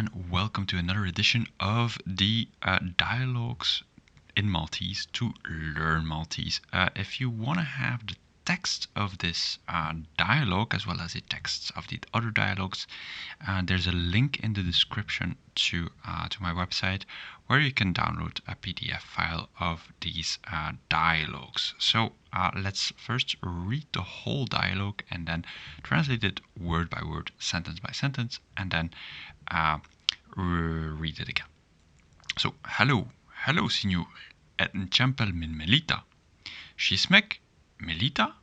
And welcome to another edition of the Dialogues in Maltese to Learn Maltese. If you want to have the text of this dialogue as well as the texts of the other dialogues, there's a link in the description to my website where you can download a PDF file of these dialogues. So let's first read the whole dialogue and then translate it word by word, sentence by sentence, and then read it again. So, hello signor, et nċempel min Melita. Xismek? Melita?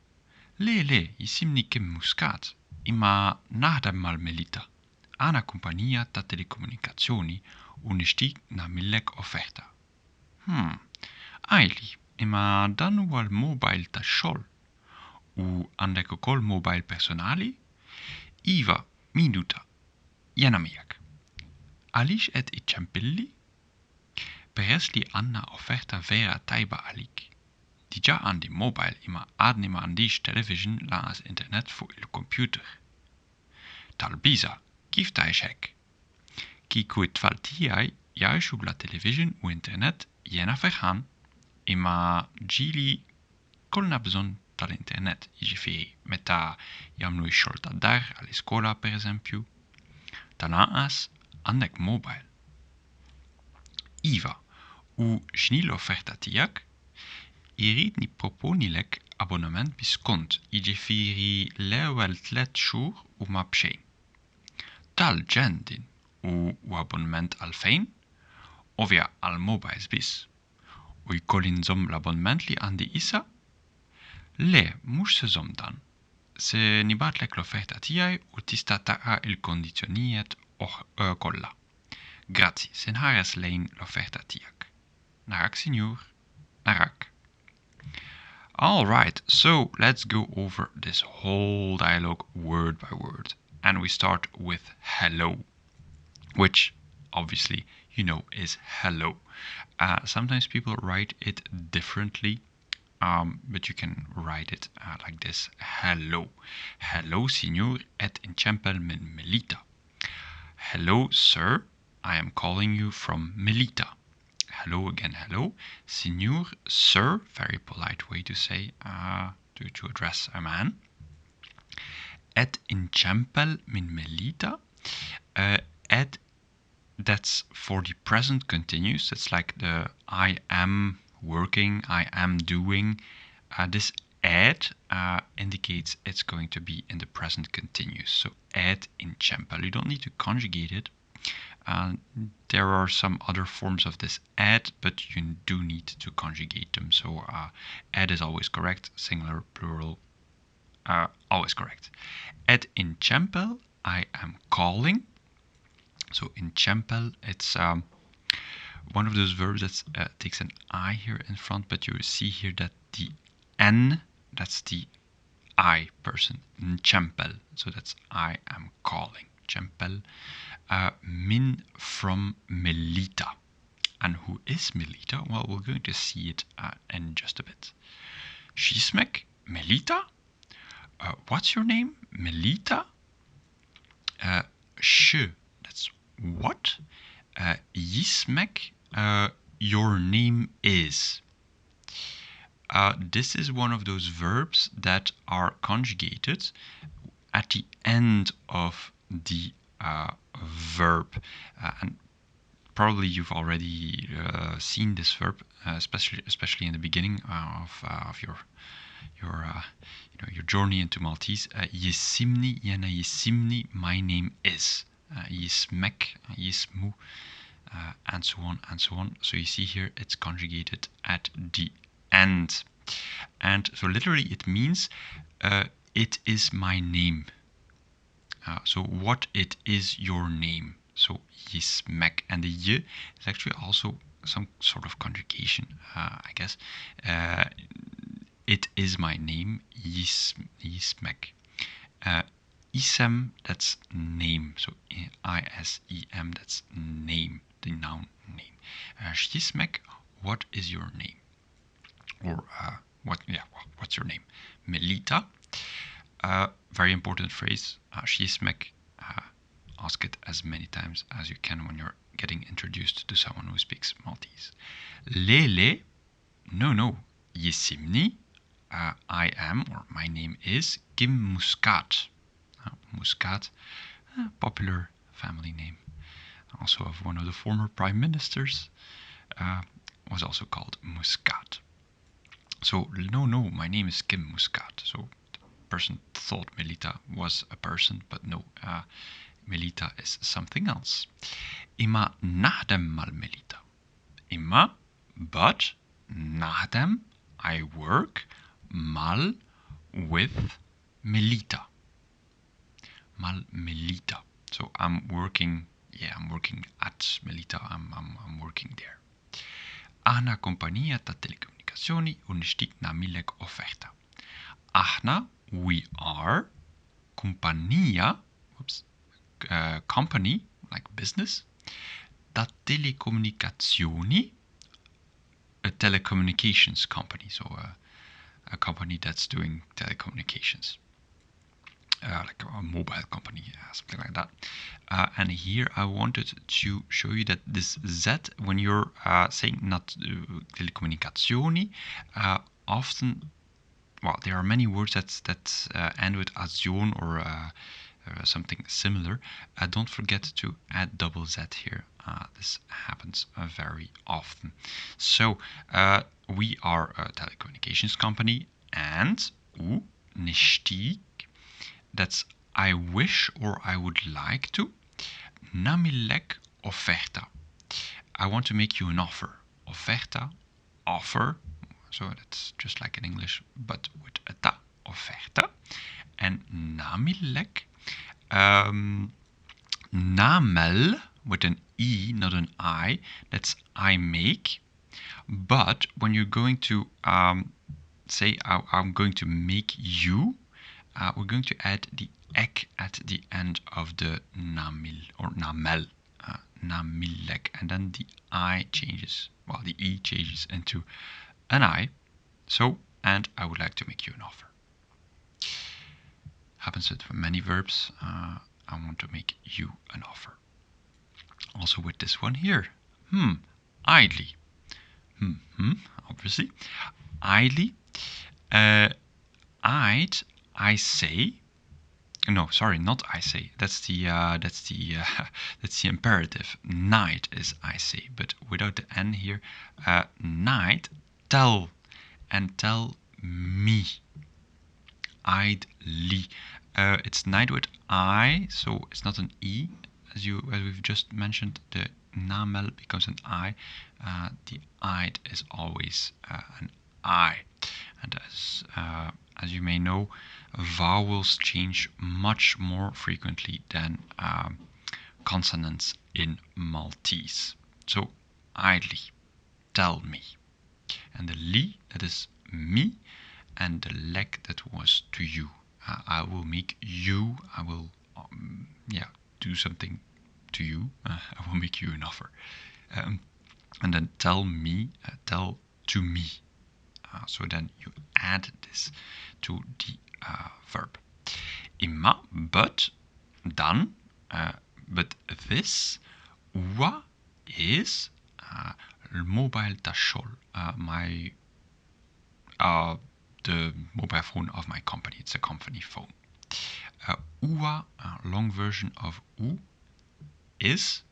Le, jisimni Kim Muscat, imma naħdem mal-Melita. Għana kumpanija ta' telekomunikazzjoni u nixtieq nagħmillek offerta. Għajli, imma dan huwa l-mobile tax-xogħol u għandek ukoll mobile personali? Iva, minuta, jena miegħek. Għaliex qed iċċempilli? Peress li għandna offerta vera tajba għalik. Diġà għandi mobile imma għadni ma għandix television lanqas internet fuq il-computer. Tal-biża, kif tgħix hekk? Kieku t-tfal tiegħi jgħixu bla television u internet jiena ferħan, imma ġieli kollna bżonn tal-internet, jiġifieri meta jagħmlu x-xogħol tad-dar għall-iskola pereżempju. Tal-anqas għandek mobile. Iva, u x'inhi l-offerta tiegħek? Irrid nipproponilek abbonament bi skont, jiġifieri l-ewwel 3 xhur huma b'xejn. Tal-ġendin u abbonament għalfejn? Ovvja għall-mobiles biss. U jkolli nżomm l-abbonament li għandi issa? Le, mhux se żomm dan. Se nibatlek l-offerta tiegħi u tista' taqra il-kondizzjonijiet kollha. Grazzi, se nħares lejn l-offerta tiegħek. Narak, signor. Narak. All right, so let's go over this whole dialogue word by word. And we start with hello, which obviously you know is hello. Sometimes people write it differently, but you can write it like this. Hello. Hello, signor, et nċempel min Melita. Hello, sir. I am calling you from Melita. Hello again, hello. Signor, sir, very polite way to say, to address a man. Et nċempel min Melita. Et, that's for the present continuous. That's like the I am working, I am doing. This ed indicates it's going to be in the present continuous. So ed nċempel. You don't need to conjugate it. There are some other forms of this ed, but you do need to conjugate them. So ed is always correct, singular, plural, always correct. Et nċempel, I am calling. So nċempel, it's one of those verbs that takes an I here in front, but you see here that the N, that's the I person, nċempel. So that's I am calling, nċempel. Min from Melita. And who is Melita? Well, we're going to see it in just a bit. Xismek? Melita? What's your name? Melita? Sh, that's what? Jismek, your name is. This is one of those verbs that are conjugated at the end of the verb, and probably you've already seen this verb, especially in the beginning of your journey into Maltese. Jisimni, jena jisimni, my name is. Jismek, jismu, and so on and so on. So you see here it's conjugated at the end, and so literally it means it is my name. So what it is your name. So jismek, and the y is actually also some sort of conjugation, I guess. It is my name, jismek. Isem, that's name. So I-S-E-M, that's name, the noun name. Jismek, what is your name? Or what's your name? Melita. Very important phrase. Xismek, ask it as many times as you can when you're getting introduced to someone who speaks Maltese. Lele, no. Yisimni, I am, or my name is, Kim Muscat. Muscat, popular family name. Also of one of the former prime ministers, was also called Muscat. So, no, my name is Kim Muscat. So, the person thought Melita was a person, but no, Melita is something else. Ima nahdem mal Melita. Ima, but, nahdem, I work, mal, with Melita. Mal Melita. So I'm working at Melita. I'm working there. Ahna compagnia ta telecomunicazioni unistic na millek offerta. Ahna, we are, compagnia, company, like business, ta telecomunicazioni, a telecommunications company, so a company that's doing telecommunications. Like a mobile company, something like that. And here I wanted to show you that this Z, when you're saying not telecomunicazioni, often, well, there are many words that end with azion or something similar. Don't forget to add double Z here. This happens very often. So we are a telecommunications company, and nishtig, that's I wish or I would like to. Namilek offerta. I want to make you an offer. Offerta, offer. So that's just like in English, but with a ta. Offerta. And namilek. Namel with an E, not an I. That's I make. But when you're going to say I'm going to make you, we're going to add the ek at the end of the namil or namel, namilek, and then the I changes, well, the E changes into an I. So, and I would like to make you an offer. Happens with many verbs. I want to make you an offer. Also with this one here. Idly. Obviously. Idly. I say, no, sorry, not I say. That's the imperative. Night is I say, but without the N here. Night, tell, and tell me. Idly. It's night with I, so it's not an E, as we've just mentioned. The namel becomes an I. The Id is always an I, and as you may know, vowels change much more frequently than consonants in Maltese. So, idly, tell me. And the li, that is me, and the lek, that was to you. I will make you, I will, do something to you. I will make you an offer. And then tell me, tell to me. So then you add this to the verb. Imma, but, dan, but this, wa is mobile tashol, my the mobile phone of my company. It's a company phone. Uwa, long version of u, is,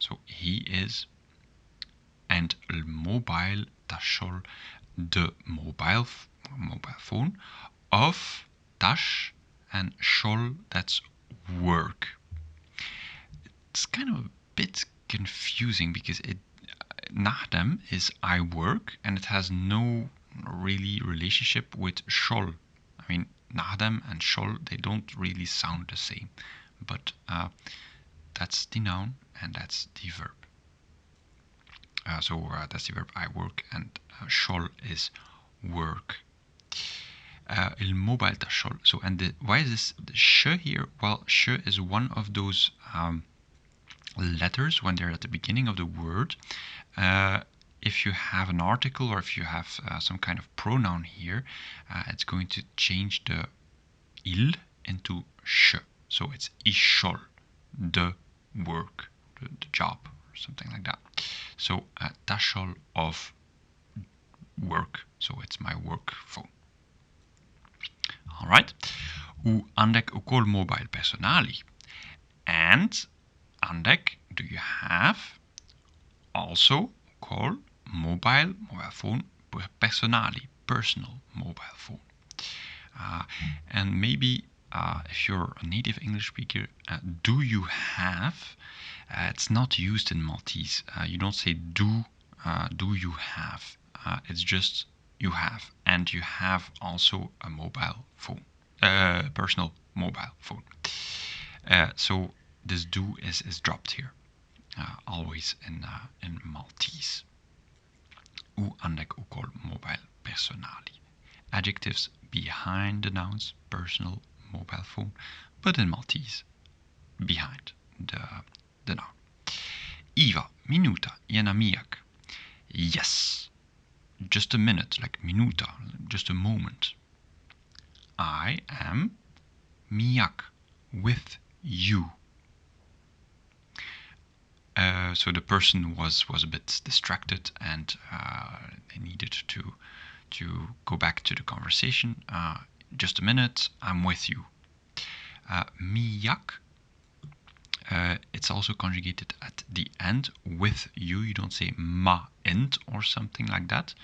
so he is, and mobile tashol, the mobile phone of tash, and shol, that's work. It's kind of a bit confusing because nahdem is I work, and it has no really relationship with shol. I mean, nahdem and shol, they don't really sound the same, but that's the noun and that's the verb. So that's the verb I work, and shol is work. Il mobile ta shol. So, and why is this the sh here? Well, sh is one of those letters when they're at the beginning of the word. If you have an article or if you have some kind of pronoun here, it's going to change the il into sh. So it's ishol. the work, the job, or something like that. So tashol of work. So it's my work phone. All right. U għandek ukoll mobile personali. And għandek, do you have also call mobile phone personali, personal mobile phone. And maybe if you're a native English speaker, do you have? It's not used in Maltese. You don't say do you have? It's just you have, and you have also a mobile phone, personal mobile phone. So this do is dropped here, always in Maltese. U għandek ukoll mobile personali. Adjectives behind the nouns, personal mobile phone, but in Maltese, behind the noun. Iva, minuta, jena miak. Yes, just a minute, like minuta, just a moment. I am miak, with you. So the person was a bit distracted, and they needed to go back to the conversation. Just a minute, I'm with you. Miak, it's also conjugated at the end with you. You don't say ma end or something like that,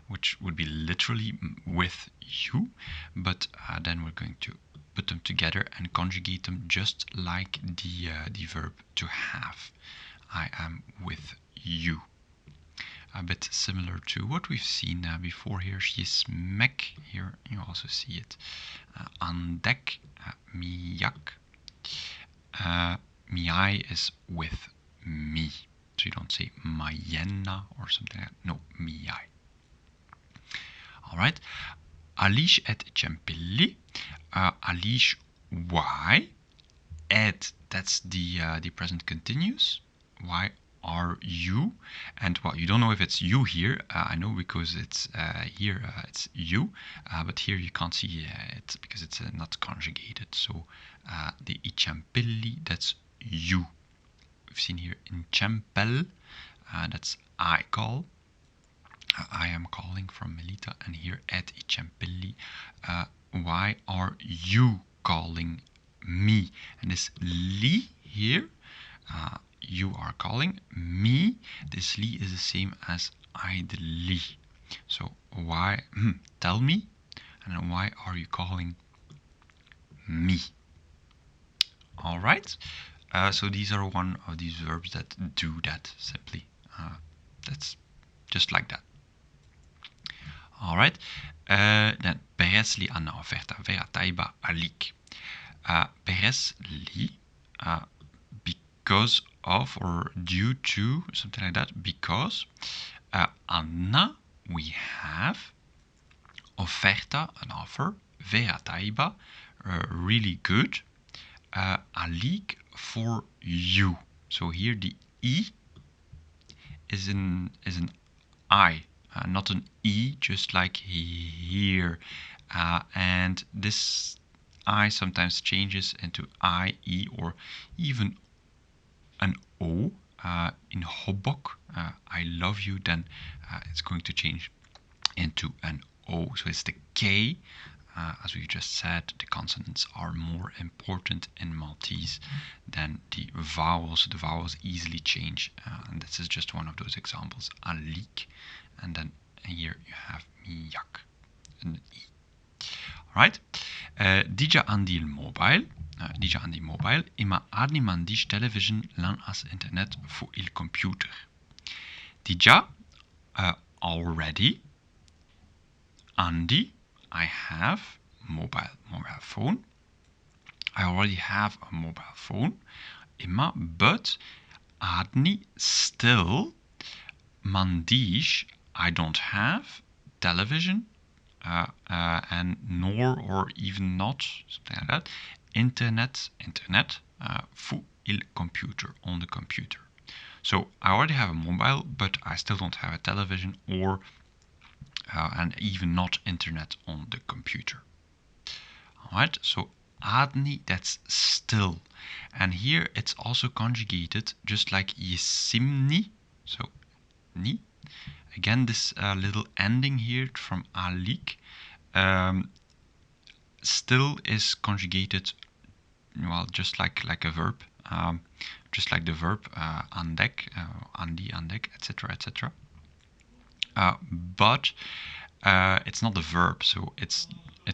which would be literally with you, but then we're going to put them together and conjugate them just like the verb to have. I am with you. A bit similar to what we've seen before here. She is mek. Here you also see it. Andek, miak. Miai is with me. So you don't say mayenna or something like that. No, miai. All right. Alish et Cempilli. Alish, why? Et, that's the present continuous. Why are you? And well, you don't know if it's you here. I know because it's here it's you, but here you can't see it because it's not conjugated. So the Icempilli, that's you. We've seen here in Cempel, that's I call. I am calling from Melita, and here at Icempilli, why are you calling me? And this li here, you are calling me. This li is the same as idly. So why? Tell me, and then why are you calling me? All right. So these are one of these verbs that do that simply. That's just like that. All right. Then Perez li anna oferta vera taiba alik. Perez li because of or due to something like that. Because Anna, we have oferta, an offer, vera taiba, really good. Alik, for you. So here the I is an I, not an E, just like here. And this I sometimes changes into I, E, or even an O. In hobok, I love you, then it's going to change into an O. So it's the K. As we just said, the consonants are more important in Maltese than the vowels. The vowels easily change, and this is just one of those examples. Alik, and then here you have miak, an I. All right. Dija andil mobile. Dija andi mobile. Ima adni mandish television lan as internet voor il computer. Dija, already. Andi, I have mobile phone. I already have a mobile phone. Ima, but adni, still. Mandish, I don't have television. And nor or even not, something like that. Internet, voor il computer, on the computer. So I already have a mobile, but I still don't have a television or and even not internet on the computer. All right, so adni, that's still. And here it's also conjugated just like yisimni, so ni. Again, this little ending here from alik still is conjugated, well, just like a verb, just like the verb andek, andi, andek, etc., etc. But it's not a verb, so it's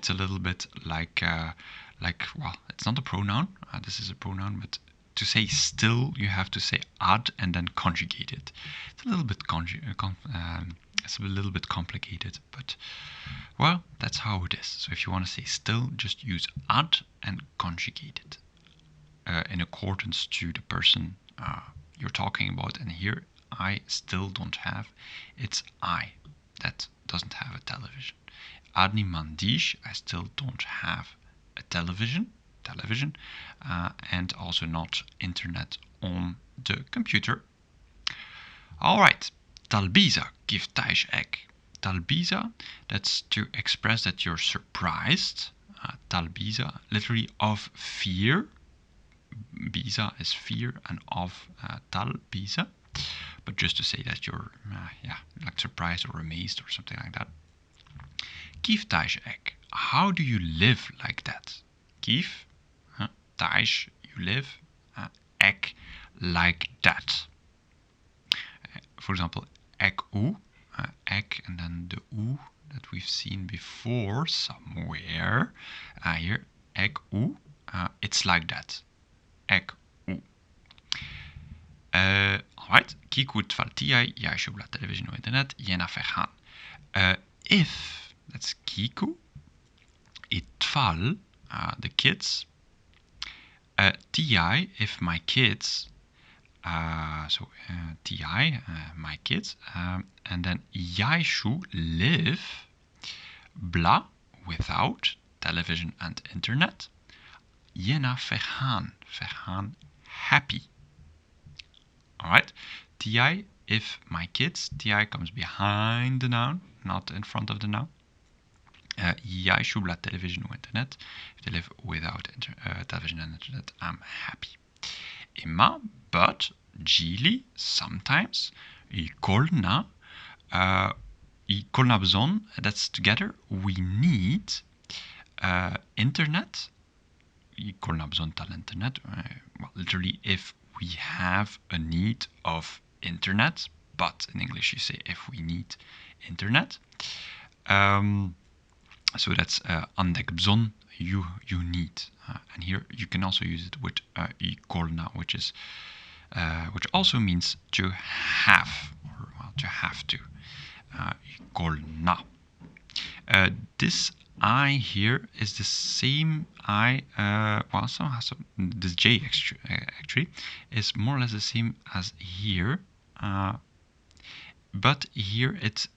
a little bit like well, it's not a pronoun. This is a pronoun, but to say still, you have to say ad and then conjugate it. It's a little bit it's a little bit complicated, but well, that's how it is. So if you want to say still, just use ad and conjugate it in accordance to the person you're talking about. And here, I still don't have. It's I that doesn't have a television. Adni mandish, I still don't have a television, and also not internet on the computer. All right, talbiza, give taish ek. Talbiza, that's to express that you're surprised. Talbiza, literally of fear. Biza is fear, and of talbiza. But just to say that you're, like surprised or amazed or something like that. Kif taish ek. How do you live like that? Kif, taish, you live. Ek, like that. For example, ek u, ek, and then the u that we've seen before somewhere. Here, ek u, it's like that. Ek u. Alright, kiku tfaltiai, jaishu la television o internet, jena vergaan. If, that's kiku, itfal, the kids, ti, if my kids, ti, my kids, and then jaishu, live, bla, without television and internet, jena vergaan, happy. Alright, ti, if my kids, ti comes behind the noun, not in front of the noun. Jaishu la television or internet, if they live without television and internet, I'm happy. Ima, but, jili, sometimes, ikolna, ikolna bzon, that's together, we need internet. Ikolna bzon tal internet, well, literally, if we have a need of internet, but in English you say if we need internet. So that's andek bzon, you need, and here you can also use it with ikolna, which also means to have, or well, to have to. Ikolna. This I here is the same I, well, somehow this J actually is more or less the same as here, but here it's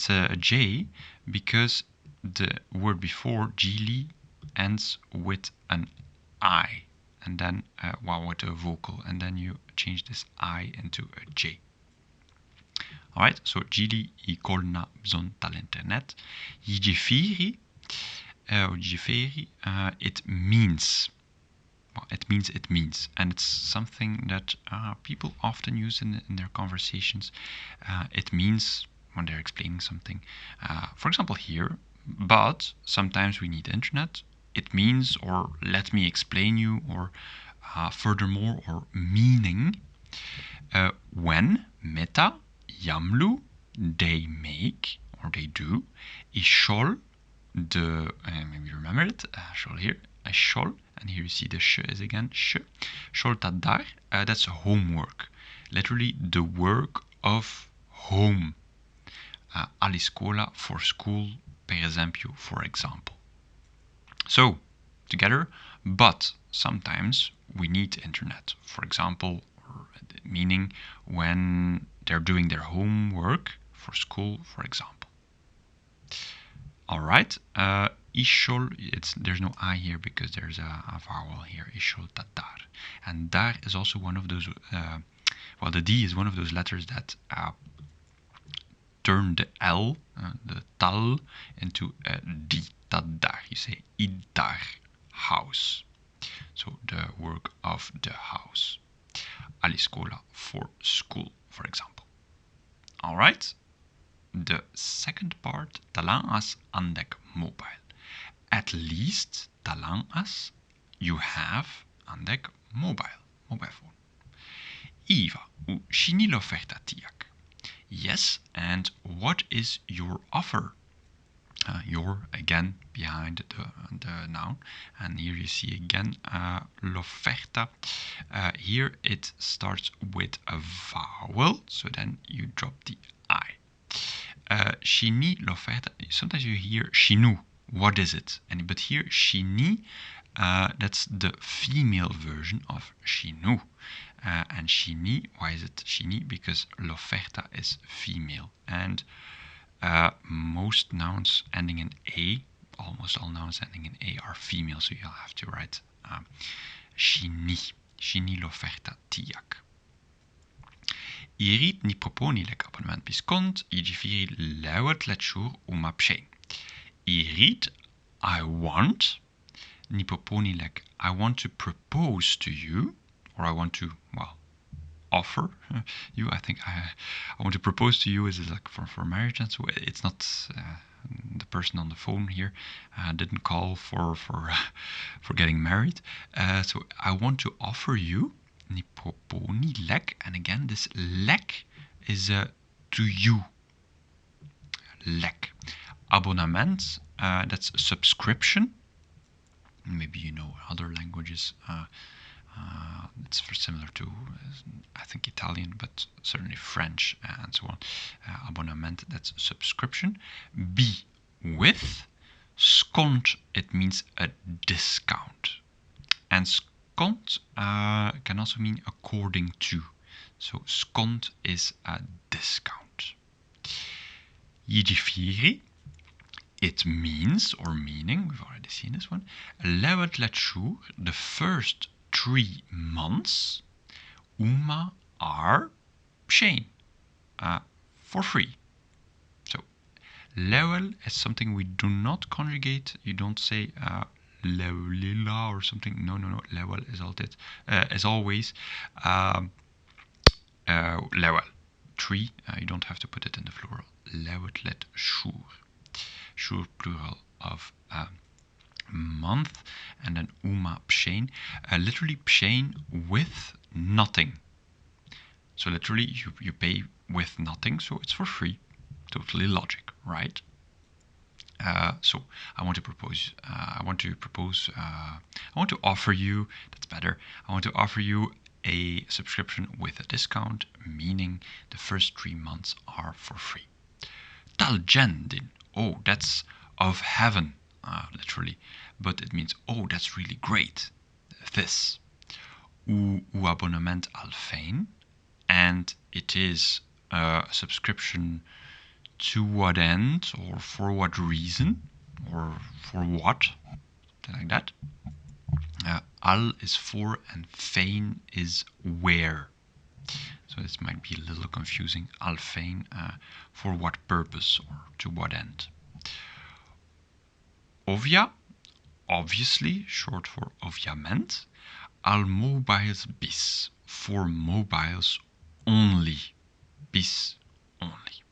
a J because the word before, jili, ends with an I, and then well, with a vocal, and then you change this I into a J. Alright, so jili ikolna bzon tal internet. Jifiri, it means. Well, it means, and it's something that people often use in their conversations. It means when they're explaining something. For example, here, but sometimes we need internet. It means, or let me explain you, or furthermore, or meaning. When, meta, yamlu, they make, or they do, ishol, maybe you remember it, shol here, a shol, and here you see the sh is again sh, shol tadar, that's homework, literally the work of home. All'iscola, for school, per esempio, for example. So, together, but sometimes we need internet, for example, or meaning when they're doing their homework for school, for example. All right, ishol, there's no I here because there's a vowel here, ishol tadar. And dar is also one of those, well, the D is one of those letters that turn the L, the tal, into a D, tadar. You say idar, house. So the work of the house. Aliskola for school, for example. Alright? The second part, talang as andek mobile. At least talang as you have andek mobile phone. Iva, u shini l'offerta tiak. Yes, and what is your offer? Your again behind the noun, and here you see again l'offerta. Here it starts with a vowel, so then you drop the I. Shini l'offerta. Sometimes you hear shinu. What is it? But here shini, that's the female version of shinu. And shini, why is it shini? Because l'offerta is female, and most nouns ending in A, almost all nouns ending in A are female, so you'll have to write shini l'offerta tiak. Irit ni proponi lek abonnement bis kont, igifiri leuert letjour pshein. Irit, I want, ni proponi lek, I want to propose to you, or I want to, well, offer you. I think I want to propose to you is like for marriage, and so it's not the person on the phone here didn't call for getting married. So I want to offer you ni proponi lek, and again this lek is to you. Lek. Abonnement, that's subscription. Maybe you know other languages. It's similar to, I think, Italian, but certainly French and so on. Abonnement, that's subscription. Be with. Skont, it means a discount. And skont can also mean according to. So skont is a discount. Jidifiri, it means, or meaning, we've already seen this one, leuert letjour, the first 3 months, uma are pshein, for free. So, leuel is something we do not conjugate. You don't say leulela or something. No. Leuel is always leuel. 3, you don't have to put it in the plural. Leuert letjour. Jour plural of month, and then uma pshein, literally pshein with nothing. So literally you pay with nothing, so it's for free. Totally logic, right? So I want to offer you, that's better, I want to offer you a subscription with a discount, meaning the first 3 months are for free. Taljendin, oh, that's of heaven, literally, but it means, oh, that's really great, this. U abonnement alfein, and it is a subscription to what end, or for what reason, or for what, something like that. Al is for, and fein is where. So this might be a little confusing. Alfein, for what purpose or to what end. Ovvia, obviously, short for ovviament. Al mobiles bis, for mobiles only. Bis only.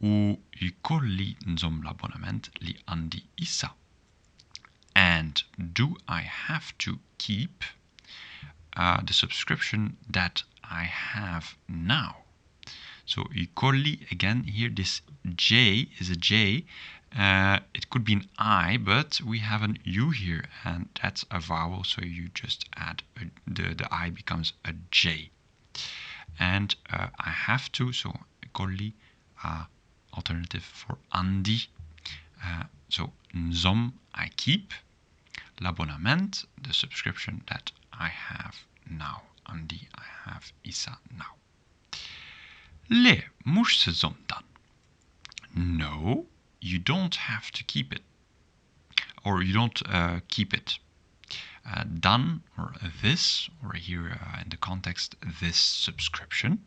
U ikolli nzom l'abonnement li andi issa. And do I have to keep the subscription that I have now? So ikolli, again, here this J is a J. It could be an I, but we have an U here, and that's a vowel, so you just add the I becomes a J. And I have to, so ikolli, alternative for andi. So nzom, I keep. L'abonnement, the subscription that I have now. Andi, I have Isa now. Le, moest ze zom dan? No, you don't have to keep it. Or you don't keep it. Dan, or this, or here in the context, this subscription.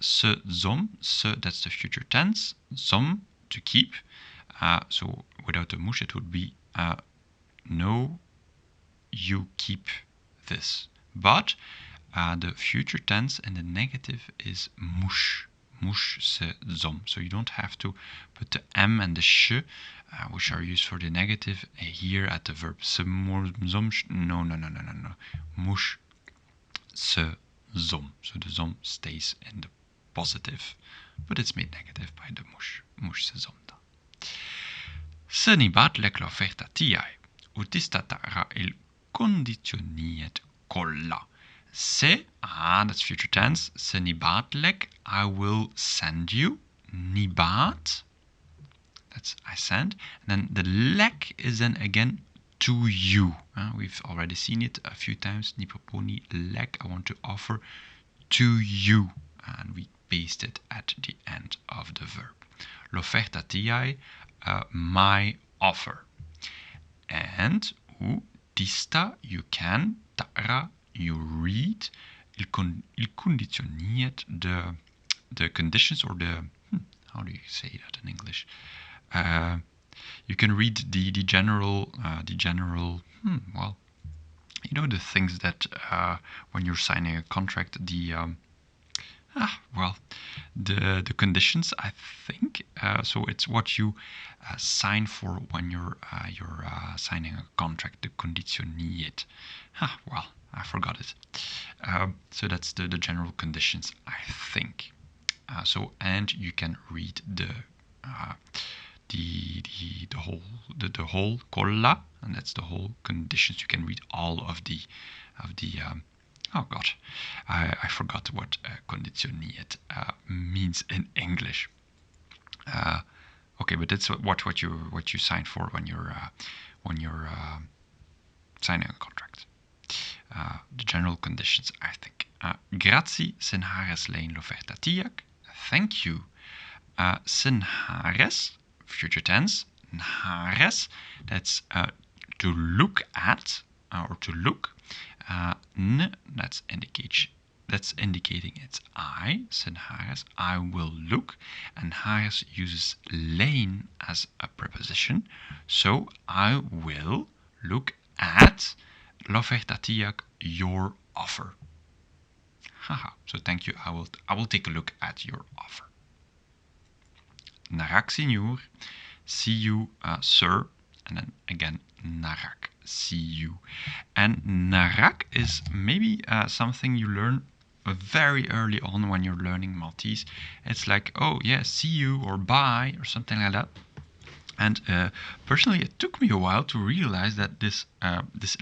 Se zom, se, that's the future tense. Zom, to keep. So without the mush, it would be no, you keep this. But the future tense in the negative is moest. Moest se zom. So you don't have to put the M and the sh, which are used for the negative, here at the verb. Se zom. No. Moest se zom. So the zom stays in the positive, but it's made negative by the moest. Moest se zom da. Se ni batlek l'offerta tiai, utista tara il conditioniet kolla. Se, that's future tense. Se ni batlek, I will send you. Ni baat, that's I send. And then the lek is then again to you. We've already seen it a few times. Ni proponi lek, I want to offer to you. And we paste it at the end of the verb. L'offerta tiai, my offer. And tista, you can, tara, you read, il conditioneert the conditions, or the, how do you say that in English? You can read the general, well, you know, the things that when you're signing a contract, the conditions, I think. So it's what you sign for when you're signing a contract, the conditioniet. Well, I forgot it. So that's the general conditions, I think. So, and you can read the whole kolla, and that's the whole conditions. You can read all of the oh God, I forgot what conditioniet means in English. Okay, but that's what you sign for when you're signing a contract. The general conditions, I think. Grazie, sen hares lein l'offerta tiak. Thank you. Sen hares, future tense. Hares, that's to look at, or to look. N, that's indicating it's I. Sen hares, I will look. And hares uses lein as a preposition. So I will look at l'offerta tiak, your offer. So thank you. I will take a look at your offer. Narak, signor. See you, sir. And then again, narak. See you. And narak is maybe something you learn very early on when you're learning Maltese. It's like, oh yeah, see you, or bye, or something like that. And personally, it took me a while to realize that this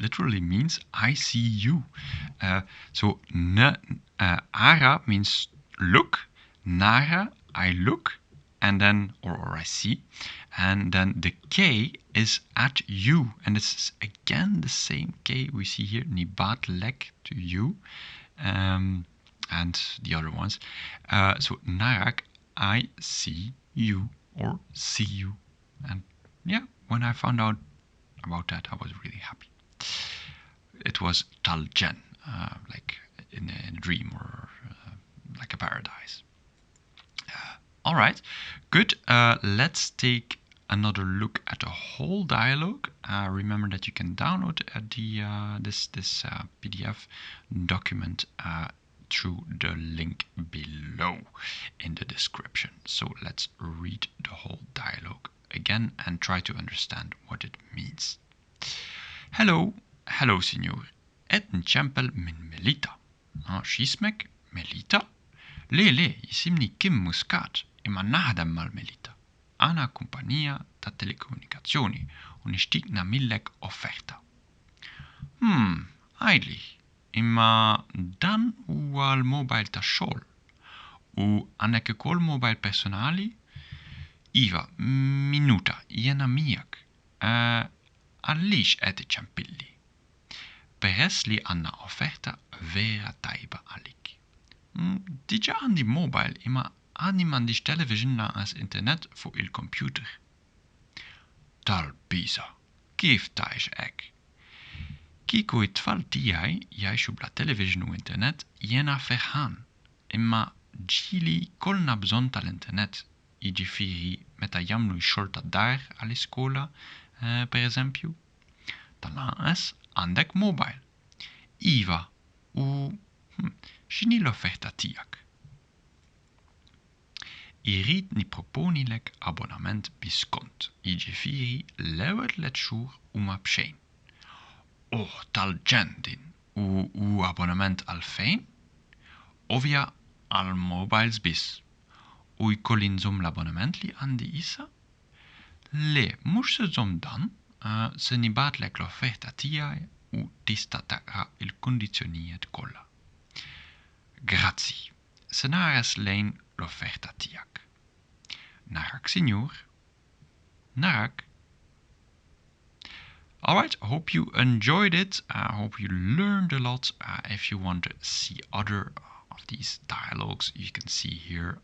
literally means I see you. So ara means look, nara, I look, and then or I see, and then the K is at you, and it's again the same K we see here, nibat lek, to you, and the other ones. So narak, I see you, or see you. And yeah, when I found out about that, I was really happy. It was talgen, like in a dream, or like a paradise. All right, good. Let's take another look at the whole dialogue. Remember that you can download this PDF document through the link below in the description. So let's read the whole dialogue again and try to understand what it means. Hello, signor. Et nċempel min Melita. X'ismek? Melita? Le, jisimni Kim Muscat, imma naħdem mal-Melita. Ana kumpanija ta' telekomunikazzjoni u nixtieq nagħmillek offerta. Għajdli, imma dan huwa l-mobile tax-xogħol. U għandek ukoll mobile personali? Iva, minuta, jiena miegħek. Għaliex qed iċċempilli? Peress li għandna offerta vera tajba għalik. Diġà għandi mobile, imma għandi m'għandix television naqas internet fuq il-computer. Tal-biża, kif tgħix hekk? Kieku it-tfal tiegħi jgħixu bla television u internet, jiena ferħan. Imma ġieli kollna bżonn tal-internet, jiġifieri meta jagħmlu x-xogħol tad-dar għall-iskola, pereżempju. Tal-anqas għandek mobile. Iva, u x'inhi l-offerta tiegħek? Irrid nipproponilek abbonament biskont, jiġifieri l-ewwel 3 xhur huma b'xejn. Oh, tal-ġendin! U abbonament għalfejn? Ovvja għal mobiles biss. U jkolli nżomm l-abbonament li għandi issa? Le, mhux se żomm dan, se nibgħatlek l-offerta tiegħi u tista' taqra l-kundizzjonijiet kollha. Grazzi, se naħares lejn l-offerta tiegħek. Narak, Sinjur. Narak. Alright, I hope you enjoyed it. I hope you learned a lot. If you want to see other of these dialogues, you can see here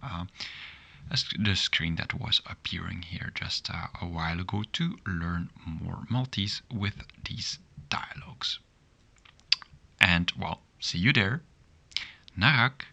the screen that was appearing here just a while ago to learn more Maltese with these dialogues. And, well, see you there. Narak.